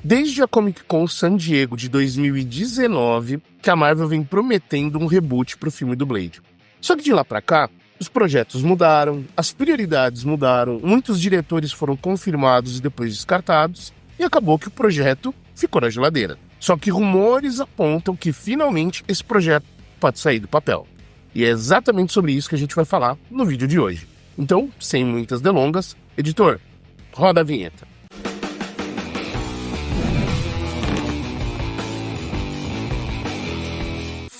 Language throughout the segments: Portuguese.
Desde a Comic Con San Diego de 2019, que a Marvel vem prometendo um reboot pro filme do Blade. Só que de lá pra cá, os projetos mudaram, as prioridades mudaram, muitos diretores foram confirmados e depois descartados, e acabou que o projeto ficou na geladeira. Só que rumores apontam que finalmente esse projeto pode sair do papel. E é exatamente sobre isso que a gente vai falar no vídeo de hoje. Então, sem muitas delongas, editor, roda a vinheta.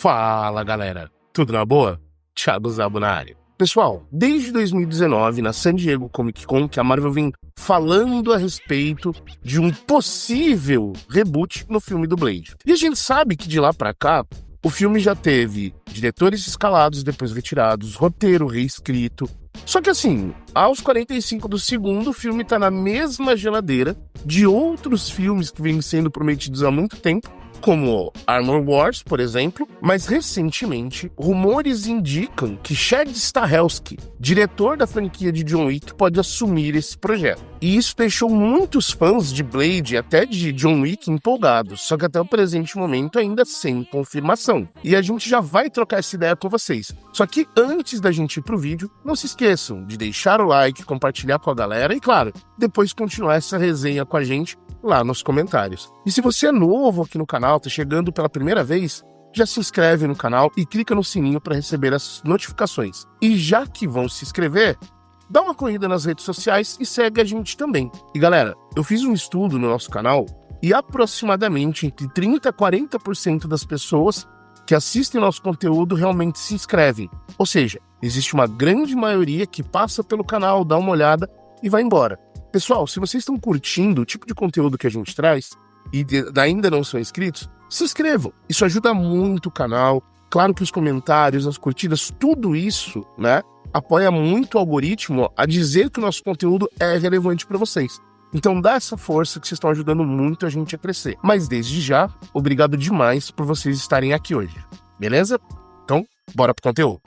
Fala galera, tudo na boa? Thiago Zabo na área. Pessoal, desde 2019, na San Diego Comic Con, que a Marvel vem falando a respeito de um possível reboot no filme do Blade. E a gente sabe que de lá pra cá, o filme já teve diretores escalados, depois retirados, roteiro reescrito. Só que assim, aos 45 do segundo, o filme tá na mesma geladeira de outros filmes que vêm sendo prometidos há muito tempo, como Armor Wars, por exemplo, mas recentemente, rumores indicam que Chad Stahelski, diretor da franquia de John Wick, pode assumir esse projeto. E isso deixou muitos fãs de Blade, até de John Wick, empolgados, só que até o presente momento ainda sem confirmação. E a gente já vai trocar essa ideia com vocês. Só que antes da gente ir pro vídeo, não se esqueçam de deixar o like, compartilhar com a galera e, claro, depois continuar essa resenha com a gente lá nos comentários. E se você é novo aqui no canal, tá chegando pela primeira vez, já se inscreve no canal e clica no sininho para receber as notificações. E já que vão se inscrever, dá uma corrida nas redes sociais e segue a gente também. E galera, eu fiz um estudo no nosso canal e aproximadamente entre 30% a 40% das pessoas que assistem nosso conteúdo realmente se inscrevem. Ou seja, existe uma grande maioria que passa pelo canal, dá uma olhada e vai embora. Pessoal, se vocês estão curtindo o tipo de conteúdo que a gente traz e ainda não são inscritos, se inscrevam. Isso ajuda muito o canal. Claro que os comentários, as curtidas, tudo isso, né, apoia muito o algoritmo a dizer que o nosso conteúdo é relevante para vocês. Então dá essa força que vocês estão ajudando muito a gente a crescer. Mas desde já, obrigado demais por vocês estarem aqui hoje. Beleza? Então, bora pro conteúdo.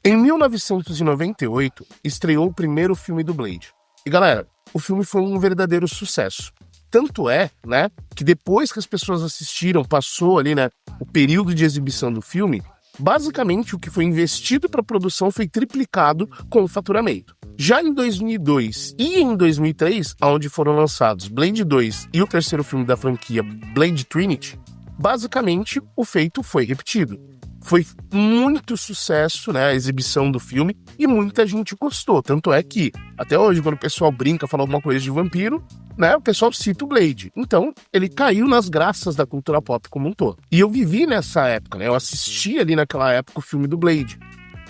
Em 1998, estreou o primeiro filme do Blade. E galera, o filme foi um verdadeiro sucesso. Tanto é, né, que depois que as pessoas assistiram, passou ali, né, o período de exibição do filme, basicamente o que foi investido para a produção foi triplicado com o faturamento. Já em 2002 e em 2003, onde foram lançados Blade 2 e o terceiro filme da franquia Blade Trinity, basicamente o feito foi repetido. Foi muito sucesso, né, a exibição do filme, e muita gente gostou. Tanto é que, até hoje, quando o pessoal brinca, fala alguma coisa de vampiro, né, o pessoal cita o Blade. Então, ele caiu nas graças da cultura pop como um todo. E eu vivi nessa época, né, eu assisti ali naquela época o filme do Blade.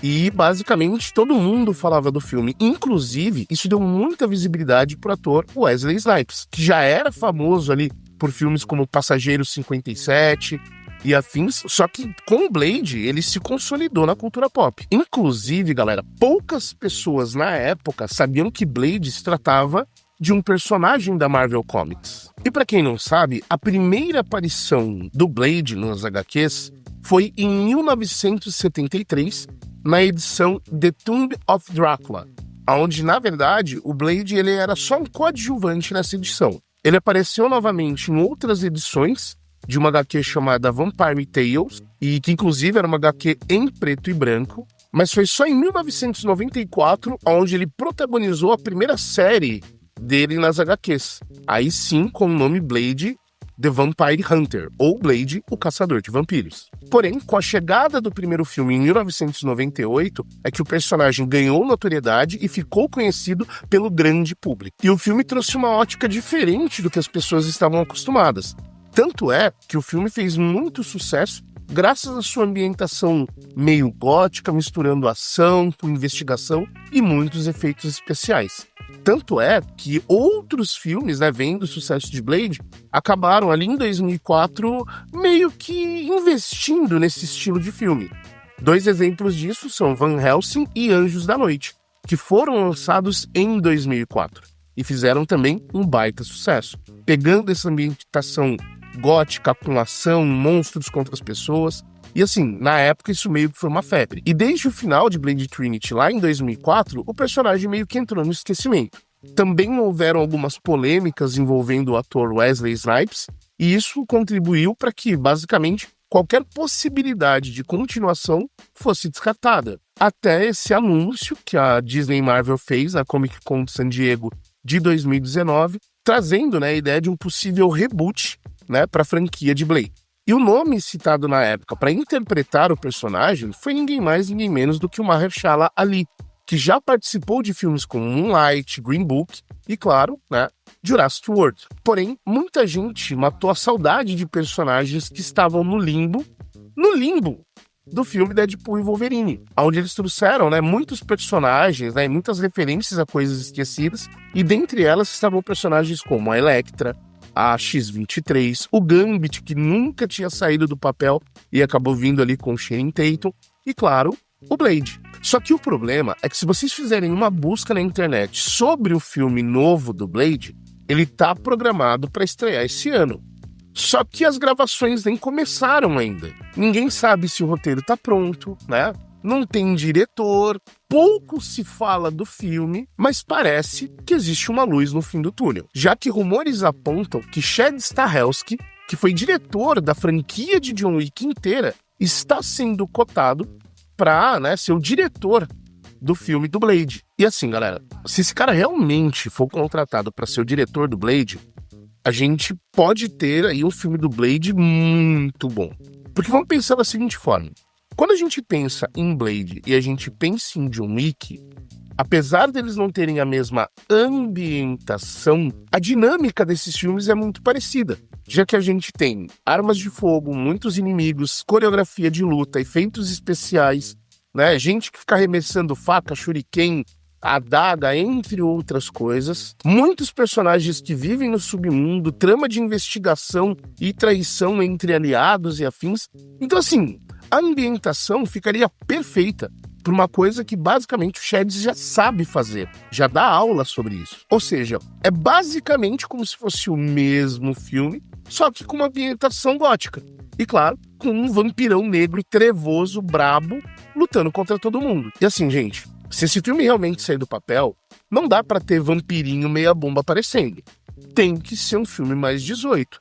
E, basicamente, todo mundo falava do filme. Inclusive, isso deu muita visibilidade pro ator Wesley Snipes, que já era famoso ali por filmes como Passageiro 57... e afins, só que com o Blade ele se consolidou na cultura pop. Inclusive, galera, poucas pessoas na época sabiam que Blade se tratava de um personagem da Marvel Comics. E pra quem não sabe, a primeira aparição do Blade nos HQs foi em 1973, na edição The Tomb of Dracula, onde, na verdade, o Blade ele era só um coadjuvante nessa edição. Ele apareceu novamente em outras edições, de uma HQ chamada Vampire Tales, e que inclusive era uma HQ em preto e branco, mas foi só em 1994 onde ele protagonizou a primeira série dele nas HQs. Aí sim com o nome Blade The Vampire Hunter, ou Blade, o Caçador de Vampiros. Porém, com a chegada do primeiro filme em 1998, é que o personagem ganhou notoriedade e ficou conhecido pelo grande público. E o filme trouxe uma ótica diferente do que as pessoas estavam acostumadas. Tanto é que o filme fez muito sucesso graças à sua ambientação meio gótica, misturando ação com investigação e muitos efeitos especiais. Tanto é que outros filmes, né, vendo o sucesso de Blade, acabaram ali em 2004 meio que investindo nesse estilo de filme. 2 exemplos disso são Van Helsing e Anjos da Noite, que foram lançados em 2004 e fizeram também um baita sucesso, pegando essa ambientação gótica com ação, monstros contra as pessoas. E assim, na época isso meio que foi uma febre. E desde o final de Blade Trinity, lá em 2004, o personagem meio que entrou no esquecimento. Também houveram algumas polêmicas envolvendo o ator Wesley Snipes, e isso contribuiu para que, basicamente, qualquer possibilidade de continuação fosse descartada. Até esse anúncio que a Disney Marvel fez na Comic Con de San Diego de 2019, trazendo, né, a ideia de um possível reboot, né, para a franquia de Blade. E o nome citado na época para interpretar o personagem foi ninguém mais, ninguém menos do que o Mahershala Ali, que já participou de filmes como Moonlight, Green Book e, claro, né, Jurassic World. Porém, muita gente matou a saudade de personagens que estavam no limbo do filme Deadpool e Wolverine, onde eles trouxeram, né, muitos personagens, né, e muitas referências a coisas esquecidas, e dentre elas estavam personagens como a Elektra, a X-23, o Gambit, que nunca tinha saído do papel e acabou vindo ali com o Channing Tatum, e claro, o Blade. Só que o problema é que se vocês fizerem uma busca na internet sobre o filme novo do Blade, ele tá programado para estrear esse ano. Só que as gravações nem começaram ainda. Ninguém sabe se o roteiro tá pronto, né? Não tem diretor, pouco se fala do filme, mas parece que existe uma luz no fim do túnel. Já que rumores apontam que Chad Stahelski, que foi diretor da franquia de John Wick inteira, está sendo cotado para, né, ser o diretor do filme do Blade. E assim, galera, se esse cara realmente for contratado para ser o diretor do Blade, a gente pode ter aí um filme do Blade muito bom. Porque vamos pensar da seguinte forma. Quando a gente pensa em Blade e a gente pensa em John Wick, apesar deles não terem a mesma ambientação, a dinâmica desses filmes é muito parecida. Já que a gente tem armas de fogo, muitos inimigos, coreografia de luta, efeitos especiais, né? Gente que fica arremessando faca, shuriken, adaga, entre outras coisas. Muitos personagens que vivem no submundo, trama de investigação e traição entre aliados e afins. Então, assim, a ambientação ficaria perfeita para uma coisa que basicamente o Chad já sabe fazer, já dá aula sobre isso. Ou seja, é basicamente como se fosse o mesmo filme, só que com uma ambientação gótica. E claro, com um vampirão negro trevoso, brabo, lutando contra todo mundo. E assim, gente, se esse filme realmente sair do papel, não dá pra ter vampirinho meia bomba aparecendo. Tem que ser um filme mais 18.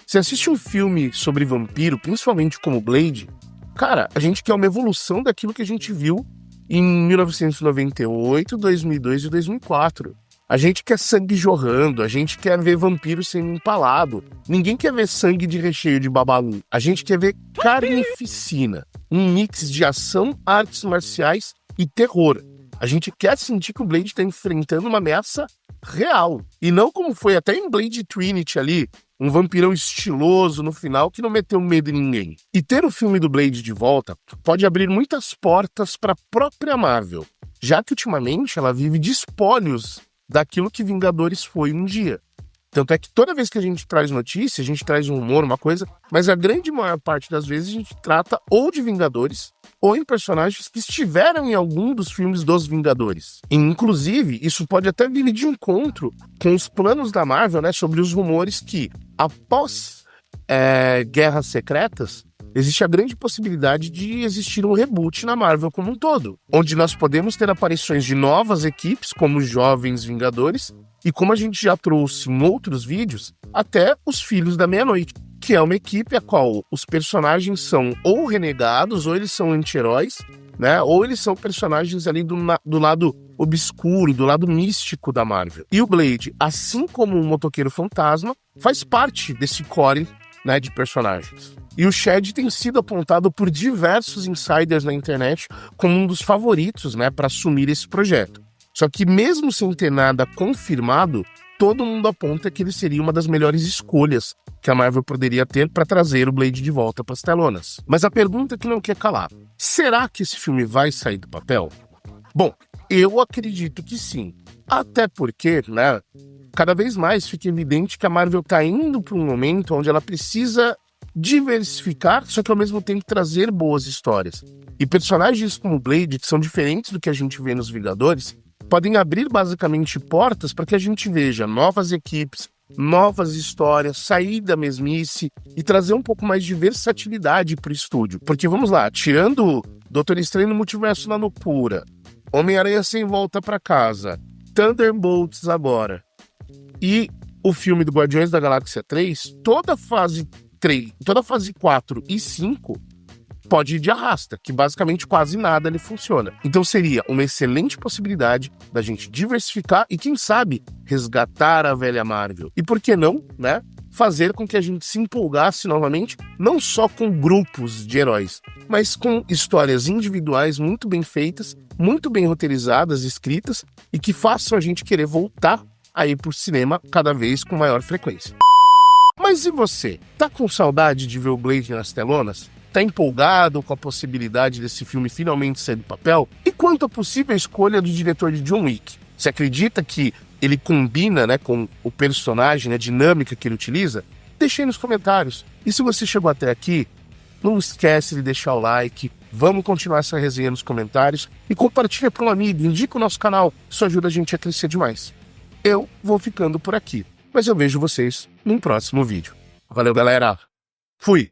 Você assiste um filme sobre vampiro, principalmente como Blade, cara, a gente quer uma evolução daquilo que a gente viu em 1998, 2002 e 2004. A gente quer sangue jorrando, a gente quer ver vampiro sendo empalado. Ninguém quer ver sangue de recheio de babalu. A gente quer ver carnificina, um mix de ação, artes marciais e terror. A gente quer sentir que o Blade está enfrentando uma ameaça real. E não como foi até em Blade Trinity ali, um vampirão estiloso no final que não meteu medo em ninguém. E ter o filme do Blade de volta pode abrir muitas portas para a própria Marvel, já que ultimamente ela vive de espólios daquilo que Vingadores foi um dia. Tanto é que toda vez que a gente traz notícia, a gente traz um humor, uma coisa, mas a grande maior parte das vezes a gente trata ou de Vingadores ou em personagens que estiveram em algum dos filmes dos Vingadores. E, inclusive, isso pode até vir de encontro com os planos da Marvel, né, sobre os rumores que, após Guerras Secretas, existe a grande possibilidade de existir um reboot na Marvel como um todo, onde nós podemos ter aparições de novas equipes, como os Jovens Vingadores, e como a gente já trouxe em outros vídeos, até os Filhos da Meia-Noite, que é uma equipe a qual os personagens são ou renegados, ou eles são anti-heróis, né? Ou eles são personagens ali do lado obscuro, do lado místico da Marvel. E o Blade, assim como o Motoqueiro Fantasma, faz parte desse core, né, de personagens. E o Chad tem sido apontado por diversos insiders na internet como um dos favoritos, né, para assumir esse projeto. Só que mesmo sem ter nada confirmado, todo mundo aponta que ele seria uma das melhores escolhas que a Marvel poderia ter para trazer o Blade de volta para as telonas. Mas a pergunta que não quer calar: será que esse filme vai sair do papel? Bom, eu acredito que sim. Até porque, né, cada vez mais fica evidente que a Marvel está indo para um momento onde ela precisa diversificar, só que ao mesmo tempo trazer boas histórias. E personagens como o Blade, que são diferentes do que a gente vê nos Vingadores, podem abrir basicamente portas para que a gente veja novas equipes, novas histórias, sair da mesmice e trazer um pouco mais de versatilidade para o estúdio. Porque vamos lá, tirando Doutor Estranho no Multiverso na Loucura, Homem-Aranha Sem Volta para Casa Thunderbolts agora e o filme do Guardiões da Galáxia 3, toda fase 4 e 5 pode ir de arrasta, que basicamente quase nada ali funciona. Então seria uma excelente possibilidade da gente diversificar e, quem sabe, resgatar a velha Marvel. E por que não, né? Fazer com que a gente se empolgasse novamente, não só com grupos de heróis, mas com histórias individuais muito bem feitas, muito bem roteirizadas, escritas, e que façam a gente querer voltar a ir pro cinema cada vez com maior frequência. Mas e você? Tá com saudade de ver o Blade nas telonas? Tá empolgado com a possibilidade desse filme finalmente sair do papel? E quanto à possível escolha do diretor de John Wick? Você acredita que ele combina, né, com o personagem, a dinâmica que ele utiliza? Deixe aí nos comentários. E se você chegou até aqui, não esquece de deixar o like, vamos continuar essa resenha nos comentários e compartilha para um amigo, indica o nosso canal, isso ajuda a gente a crescer demais. Eu vou ficando por aqui, mas eu vejo vocês num próximo vídeo. Valeu, galera! Fui!